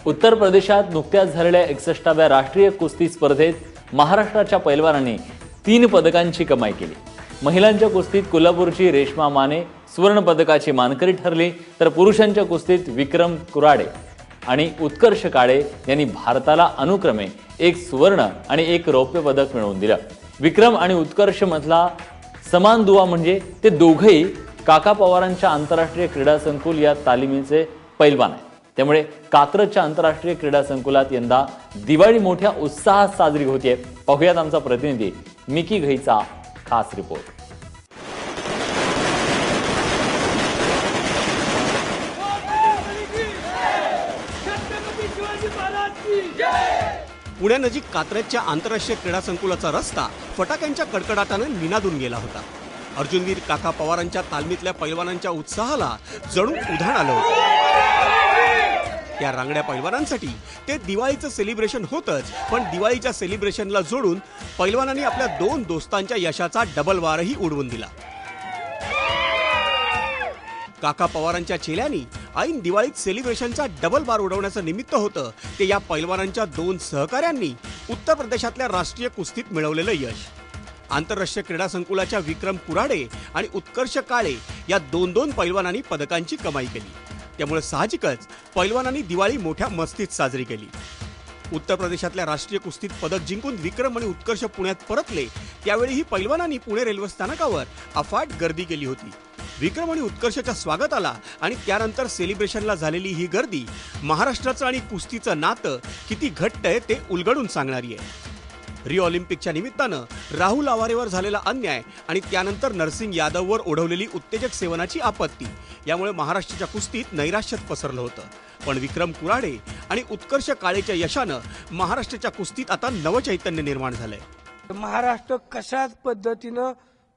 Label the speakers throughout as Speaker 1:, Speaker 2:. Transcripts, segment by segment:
Speaker 1: उत्तर प्रदेशात नुकत्याच झालेल्या 61व्या राष्ट्रीय कुस्ती स्पर्धेत महाराष्ट्राच्या पैलवानांनी 3 पदकांची कमाई केली। महिलांच्या कुस्तीत कोल्हापूरची रेश्मा माने सुवर्ण पदकाची मानकरी ठरली, तर पुरुषांच्या कुस्तीत विक्रम कुराडे आणि उत्कर्ष काळे यांनी भारताला अनुक्रमे 1 सुवर्ण आणि 1 रौप्य पदक मिळवून दिलं। विक्रम आणि उत्कर्ष मधला समान दुवा म्हणजे ते दोघेही काका पवारांच्या आंतरराष्ट्रीय क्रीडा संकुल या तालिमीचे पैलवान आहेत। त्यामुळे कात्रजच्या आंतरराष्ट्रीय क्रीडा संकुलात यंदा दिवाळी मोठ्या उत्साहात साजरी होते। पाहुयात आमचा प्रतिनिधी मिकी घईचा खास रिपोर्ट।
Speaker 2: पुण्यानजीक कात्रजच्या आंतरराष्ट्रीय क्रीडा संकुलाचा रस्ता फटाक्यांच्या कडकडाटाने निनादून गेला होता। अर्जुनवीर काका पवारांच्या तालमीतल्या पैलवानांच्या उत्साहाला जणू उधाण आलं होतं। त्या रांगड्या पैलवानांसाठी ते दिवाळीचं सेलिब्रेशन होतंच, पण दिवाळीच्या सेलिब्रेशनला जोडून पैलवानांनी आपल्या 2 दोस्तांच्या यशाचा डबल वारही उडवून दिला। काका पवारांच्या चेल्यांनी ऐन दिवाळीत सेलिब्रेशनचा डबल बार उडवण्याचं निमित्त होतं ते या पैलवानांच्या 2 सहकाऱ्यांनी उत्तर प्रदेशातल्या राष्ट्रीय कुस्तीत मिळवलेलं यश। आंतरराष्ट्रीय क्रीडा संकुलाच्या विक्रम कुराडे आणि उत्कर्ष काळे या 2 पैलवानांनी पदकांची कमाई केली। त्यामुळे साहजिकच पैलवानांनी दिवाळी मोठ्या मस्तीत साजरी केली। उत्तर प्रदेशातल्या राष्ट्रीय कुस्तीत पदक जिंकून विक्रम आणि उत्कर्ष पुण्यात परतले, त्यावेळीही पैलवानांनी पुणे रेल्वे स्थानकावर अफाट गर्दी केली होती। विक्रम आणि उत्कर्षच्या स्वागताला आणि त्यानंतर सेलिब्रेशनला झालेली ही गर्दी महाराष्ट्राचं आणि कुस्तीचं नातं किती घट्ट आहे ते उलगडून सांगणारी आहे। रिओ ऑलिम्पिकच्या निमित्तानं राहुल आवारेवर झालेला अन्याय आणि त्यानंतर नरसिंग यादववर ओढवलेली उत्तेजक सेवनाची आपत्ती यामुळे महाराष्ट्राच्या कुस्तीत नैराश्यात पसरलं होतं। पण विक्रम कुराडे आणि उत्कर्ष काळेच्या यशानं महाराष्ट्राच्या कुस्तीत आता नवचैतन्य निर्माण झालंय।
Speaker 3: महाराष्ट्र कशाच पद्धतीनं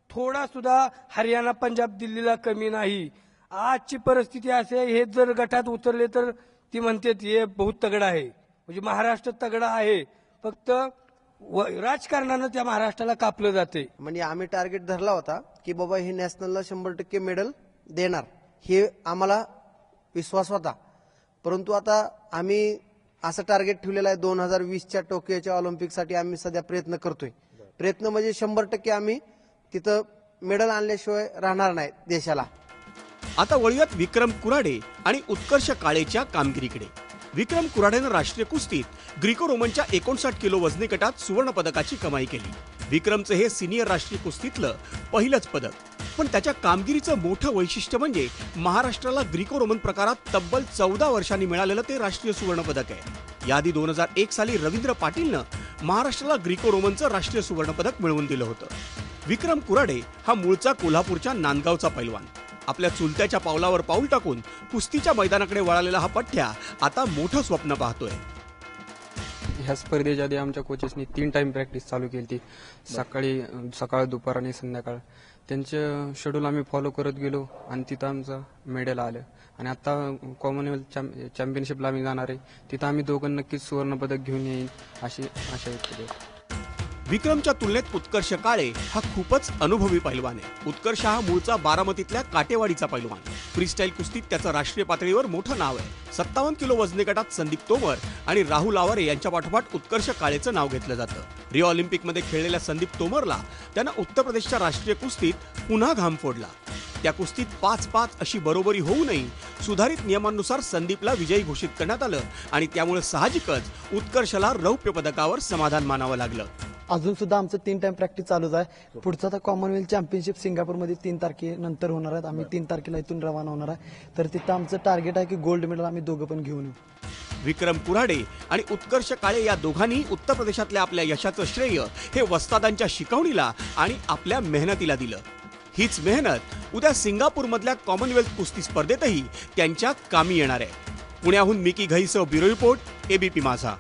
Speaker 3: थोडा सुद्धा हरियाणा पंजाब दिल्लीला कमी नाही। आजची परिस्थिती असे आहे, हे जर गटात उतरले तर ती म्हणते हे बहुत तगडा आहे, म्हणजे महाराष्ट्र तगडा आहे, फक्त राजकारणानं त्या महाराष्ट्राला कापलं जाते।
Speaker 4: म्हणजे आम्ही टार्गेट धरला होता की बाबा हे नॅशनलला 100% मेडल देणार, हे आम्हाला विश्वास होता। परंतु आता आम्ही असं टार्गेट ठेवलेलं आहे 2020च्या टोकियोच्या ऑलिम्पिकसाठी आम्ही सध्या प्रयत्न करतोय। प्रयत्न म्हणजे 100% आम्ही तिथं मेडल आणल्याशिवाय राहणार नाही देशाला।
Speaker 2: आता वळूयात विक्रम कुराडे आणि उत्कर्ष काळेच्या कामगिरीकडे। विक्रम कुराडेनं राष्ट्रीय कुस्तीत ग्रीको रोमनच्या 59 किलो वजनी गटात सुवर्ण पदकाची कमाई केली। विक्रमचं हे सिनियर राष्ट्रीय कुस्तीतलं पहिलंच पदक, पण त्याच्या कामगिरीचं मोठं वैशिष्ट्य म्हणजे महाराष्ट्राला ग्रीको रोमन प्रकारात तब्बल 14 वर्षांनी मिळालेलं ते राष्ट्रीय सुवर्ण पदक आहे। याआधी 2001 साली रवींद्र पाटीलनं महाराष्ट्राला ग्रीको रोमनचं राष्ट्रीय सुवर्ण पदक मिळवून दिलं होतं। विक्रम कुराडे हा मूळचा कोल्हापूरच्या नांदगावचा पैलवान। आपल्या चुलत्याच्या पावलावर पाऊल टाकून कुस्तीच्या मैदानाकडे वळालेला हा पठ्या आता मोठं स्वप्न पाहतोय।
Speaker 5: ह्या स्पर्धेच्या आधी आमच्या कोचेसनी 3 टाइम प्रॅक्टिस चालू केली होती, सकाळ दुपार आणि संध्याकाळ। त्यांचं शेड्यूल आम्ही फॉलो करत गेलो आणि तिथं आमचं मेडल आलं। आणि आता कॉमनवेल्थ चॅम्पियनशिपला आम्ही जाणार आहे, तिथं आम्ही दोघं नक्कीच सुवर्ण पदक घेऊन येईल अशी आशा आहे।
Speaker 2: विक्रमच्या तुलनेत उत्कर्ष काळे हा खूपच अनुभवी पैलवान आहे। उत्कर्ष हा मूळचा बारामतीतल्या काटेवाडीचा पैलवान। फ्रीस्टाईल कुस्तीत त्याचं राष्ट्रीय पातळीवर मोठं नाव आहे। 57 किलो वजनी गटात संदीप तोमर आणि राहुल आवारे यांच्या पाठोपाठ उत्कर्ष काळेचं नाव घेतलं जातं। रिओ ऑलिम्पिकमध्ये खेळलेल्या संदीप तोमरला त्यानं उत्तर प्रदेशच्या राष्ट्रीय कुस्तीत पुन्हा घाम फोडला। त्या कुस्तीत 5-5 अशी बरोबरी होऊनही सुधारित नियमांनुसार संदीपला विजयी घोषित करण्यात आलं आणि त्यामुळे साहजिकच उत्कर्षला रौप्य पदकावर समाधान मानावं लागलं।
Speaker 6: अजून सुद्धा आमचं 3 टाइम प्रॅक्टिस चालूच आहे। पुढचा तर कॉमनवेल्थ चॅम्पियनशिप सिंगापूरमध्ये 3 तारखेनंतर होणार आहे। आम्ही 3 तारखेला इथून रवाना होणार आहे, तर तिथं आमचं टार्गेट आहे की गोल्ड मेडल आम्ही दोघं पण घेऊन येऊ।
Speaker 2: विक्रम कुराडे आणि उत्कर्ष काळे या दोघांनी उत्तर प्रदेशातल्या आपल्या यशाचं श्रेय हे वस्तादांच्या शिकवणीला आणि आपल्या मेहनतीला दिलं। हीच मेहनत उद्या सिंगापूरमधल्या कॉमनवेल्थ कुस्ती स्पर्धेतही त्यांच्या कामी येणार आहे। पुण्याहून मिकी घईसह ब्युरो रिपोर्ट, एबीपी माझा।